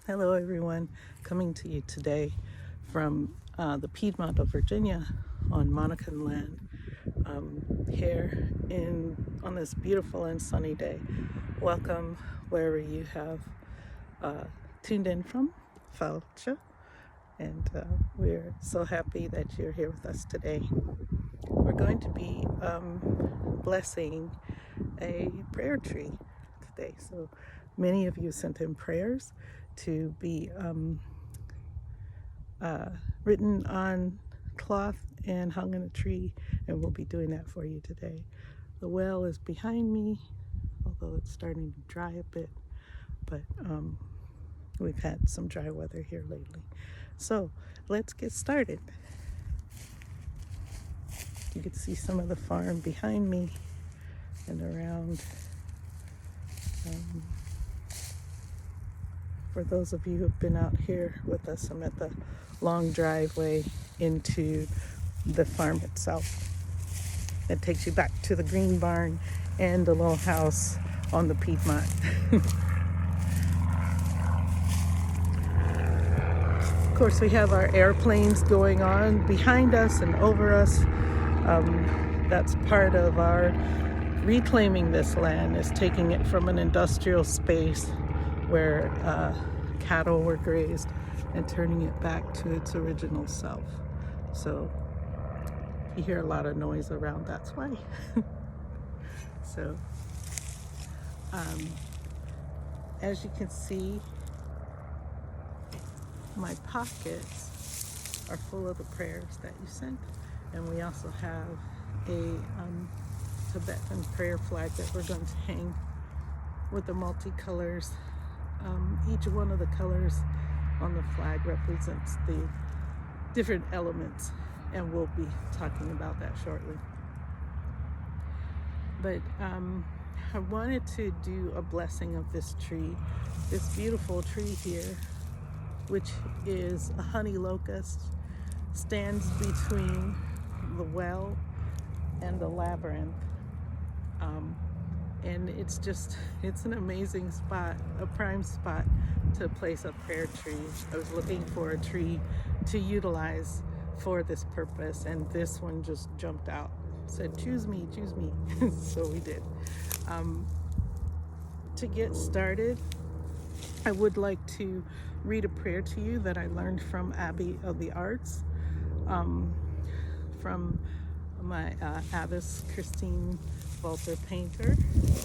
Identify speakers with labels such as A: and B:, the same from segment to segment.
A: Hello, everyone. Coming to you today from the Piedmont of Virginia on Monacan land, here on this beautiful and sunny day. Welcome wherever you have tuned in from, Falcha, and we're so happy that you're here with us today. We're going to be blessing a prayer tree today. So many of you sent in prayers to be written on cloth and hung in a tree, and we'll be doing that for you today. The well is behind me, although it's starting to dry a bit, but we've had some dry weather here lately. So let's get started. You can see some of the farm behind me and around. For those of you who've been out here with us, I'm at the long driveway into the farm itself. It takes you back to the green barn and the little house on the Piedmont. Of course, we have our airplanes going on behind us and over us. That's part of our reclaiming this land, is taking it from an industrial space where cattle were grazed and turning it back to its original self. So you hear a lot of noise around, that's why. So as you can see, my pockets are full of the prayers that you sent, and we also have a Tibetan prayer flag that we're going to hang with the multicolors. Each one of the colors on the flag represents the different elements, and we'll be talking about that shortly. But I wanted to do a blessing of this tree, this beautiful tree here, which is a honey locust, stands between the well and the labyrinth. And it's an amazing spot, a prime spot to place a prayer tree. I was looking for a tree to utilize for this purpose, and this one just jumped out. Said, choose me. So we did. To get started, I would like to read a prayer to you that I learned from Abbey of the Arts, from my abbess Christine Walter Painter,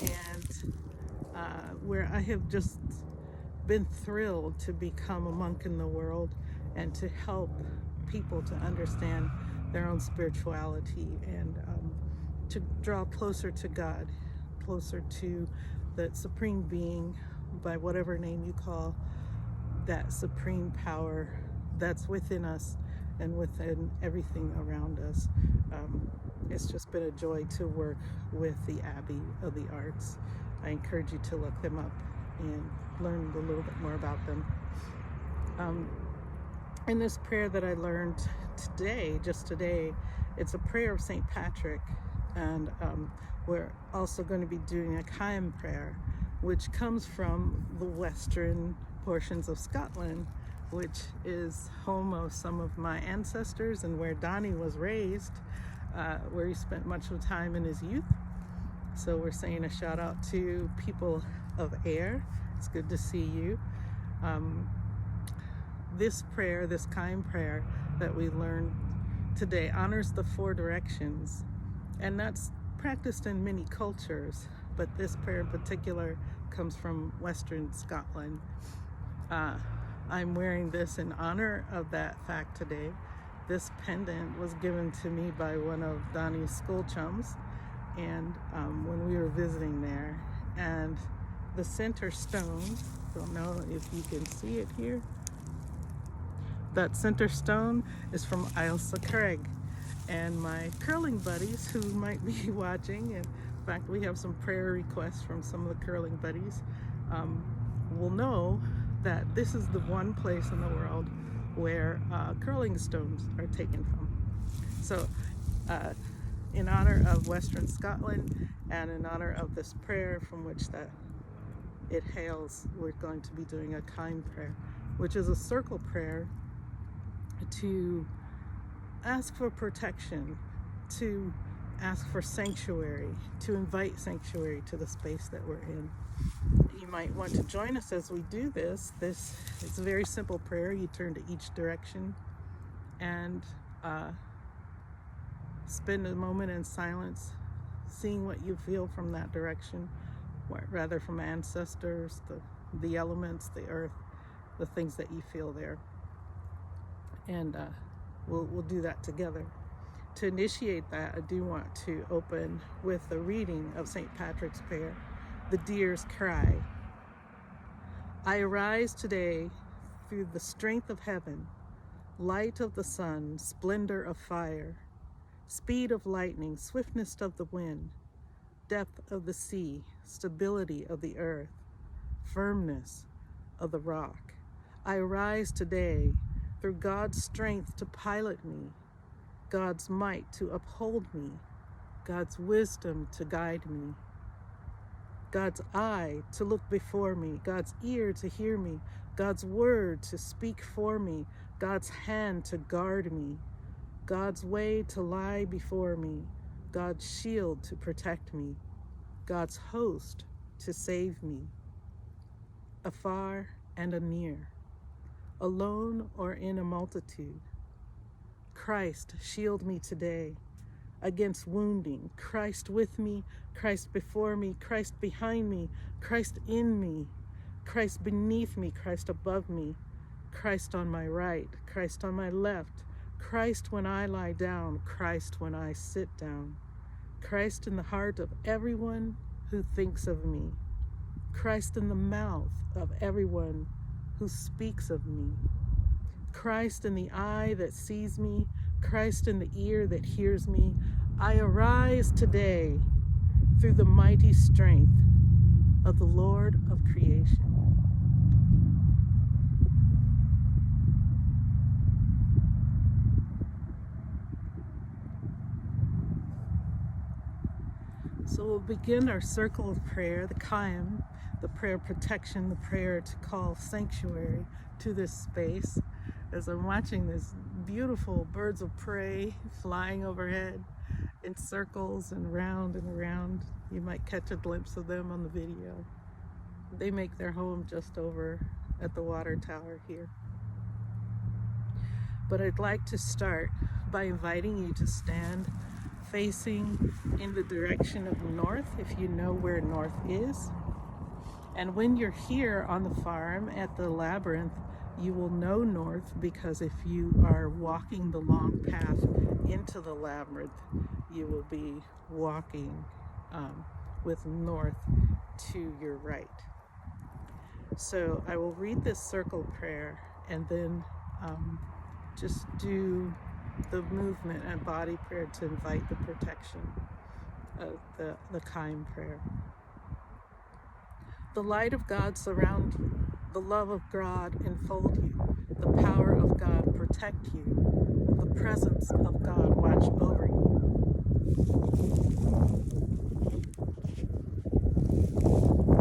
A: and where I have just been thrilled to become a monk in the world and to help people to understand their own spirituality and to draw closer to God, closer to the Supreme Being, by whatever name you call that supreme power that's within us and within everything around us. It's just been a joy to work with the Abbey of the Arts. I encourage you to look them up and learn a little bit more about them. In this prayer that I learned today, just today, it's a prayer of St. Patrick, and we're also going to be doing a Caim prayer, which comes from the western portions of Scotland, which is home of some of my ancestors and where Donnie was raised, where he spent much of time in his youth. So we're saying a shout out to people of Ayr. It's good to see you. This prayer, this Caim prayer that we learned today, honors the four directions, and that's practiced in many cultures, but this prayer in particular comes from Western Scotland. I'm wearing this in honor of that fact today. This pendant was given to me by one of Donnie's school chums, and when we were visiting there, and the center stone, don't know if you can see it here, that center stone is from Ailsa Craig. And my curling buddies who might be watching, and in fact we have some prayer requests from some of the curling buddies, will know that this is the one place in the world where curling stones are taken from. So in honor of Western Scotland and in honor of this prayer from which that it hails, we're going to be doing a Caim prayer, which is a circle prayer to ask for protection, to ask for sanctuary, to invite sanctuary to the space that we're in. You might want to join us as we do this. This is a very simple prayer. You turn to each direction and spend a moment in silence, seeing what you feel from that direction, rather from ancestors, the elements, the earth, the things that you feel there. And we'll do that together. To initiate that, I do want to open with a reading of St. Patrick's Prayer, The Deer's Cry. I arise today through the strength of heaven, light of the sun, splendor of fire, speed of lightning, swiftness of the wind, depth of the sea, stability of the earth, firmness of the rock. I arise today through God's strength to pilot me, God's might to uphold me, God's wisdom to guide me, God's eye to look before me, God's ear to hear me, God's word to speak for me, God's hand to guard me, God's way to lie before me, God's shield to protect me, God's host to save me, afar and anear, alone or in a multitude. Christ, shield me today against wounding. Christ with me, Christ before me, Christ behind me, Christ in me, Christ beneath me, Christ above me, Christ on my right, Christ on my left, Christ when I lie down, Christ when I sit down, Christ in the heart of everyone who thinks of me, Christ in the mouth of everyone who speaks of me, Christ in the eye that sees me, Christ in the ear that hears me. I arise today through the mighty strength of the Lord of creation. So we'll begin our circle of prayer, the Caim, the prayer of protection, the prayer to call sanctuary to this space. As I'm watching this beautiful birds of prey flying overhead in circles and round and around. You might catch a glimpse of them on the video. They make their home just over at the water tower here. But I'd like to start by inviting you to stand facing in the direction of north, if you know where north is. And when you're here on the farm at the labyrinth, you will know north, because if you are walking the long path into the labyrinth, you will be walking with north to your right. So I will read this circle prayer and then just do the movement and body prayer to invite the protection of the Caim prayer. The light of God surround you. The love of God enfold you. The power of God protect you. The presence of God watch over you.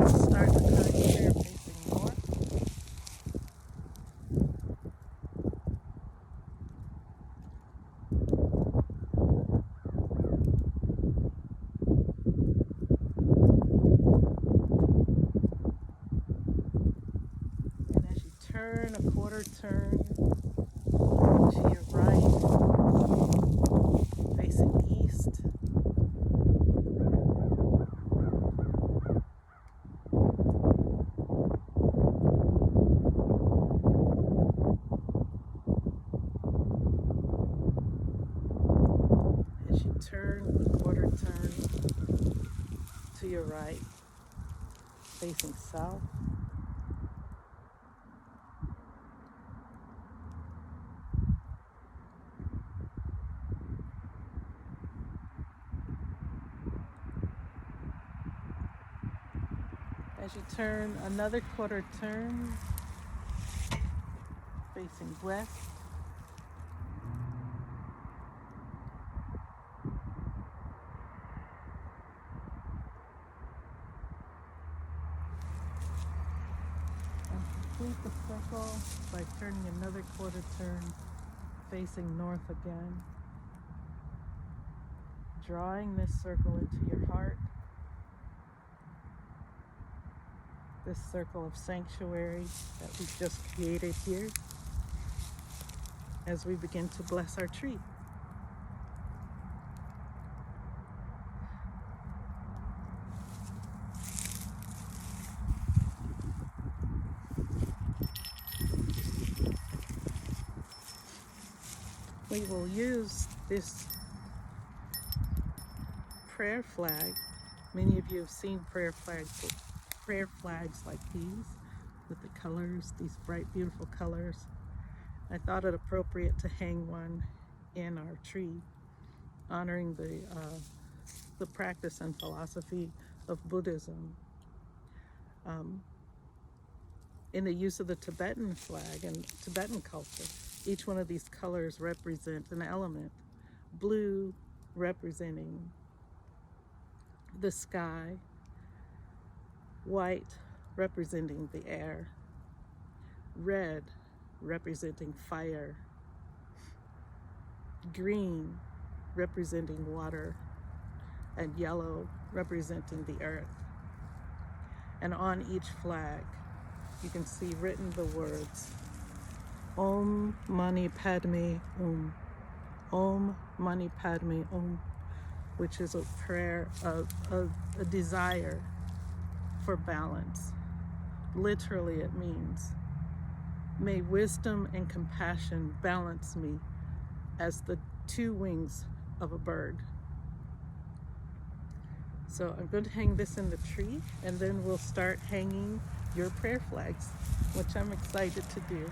A: Start the Caim prayer facing north. Turn a quarter turn to your right, facing east. As you turn a quarter turn to your right, facing south. As you turn another quarter turn, facing west. complete the circle by turning another quarter turn, facing north again. Drawing this circle into your heart. This circle of sanctuary that we've just created here as we begin to bless our tree. We will use this prayer flag. Many of you have seen prayer flags like these with the colors, these bright, beautiful colors. I thought it appropriate to hang one in our tree, honoring the practice and philosophy of Buddhism. In the use of the Tibetan flag and Tibetan culture, each one of these colors represent an element. Blue representing the sky, white representing the air, red representing fire, green representing water, and yellow representing the earth. And on each flag, you can see written the words, Om Mani Padme Om. Om Mani Padme Om, which is a prayer of a desire for balance. Literally, it means, may wisdom and compassion balance me as the two wings of a bird. So I'm going to hang this in the tree, and then we'll start hanging your prayer flags, which I'm excited to do.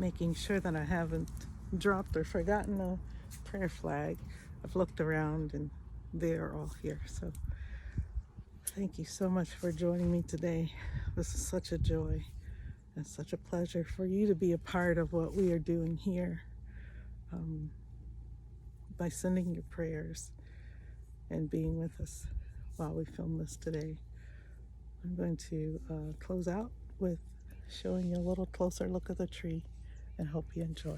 A: making sure that I haven't dropped or forgotten a prayer flag. I've looked around and they are all here. So thank you so much for joining me today. This is such a joy and such a pleasure for you to be a part of what we are doing here, by sending your prayers and being with us while we film this today. I'm going to close out with showing you a little closer look at the tree and hope you enjoy.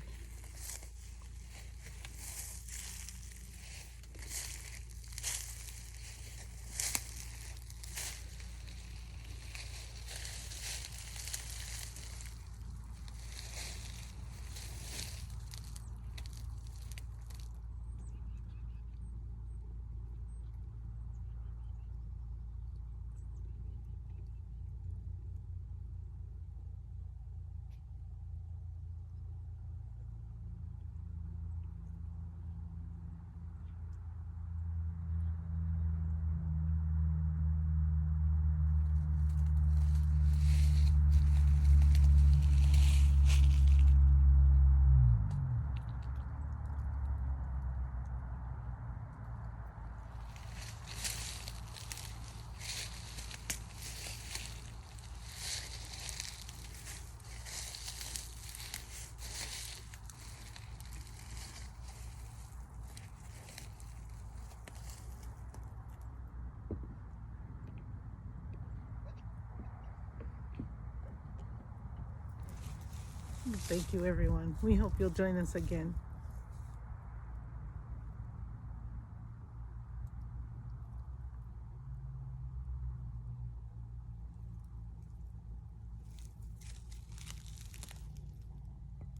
A: Thank you, everyone. We hope you'll join us again.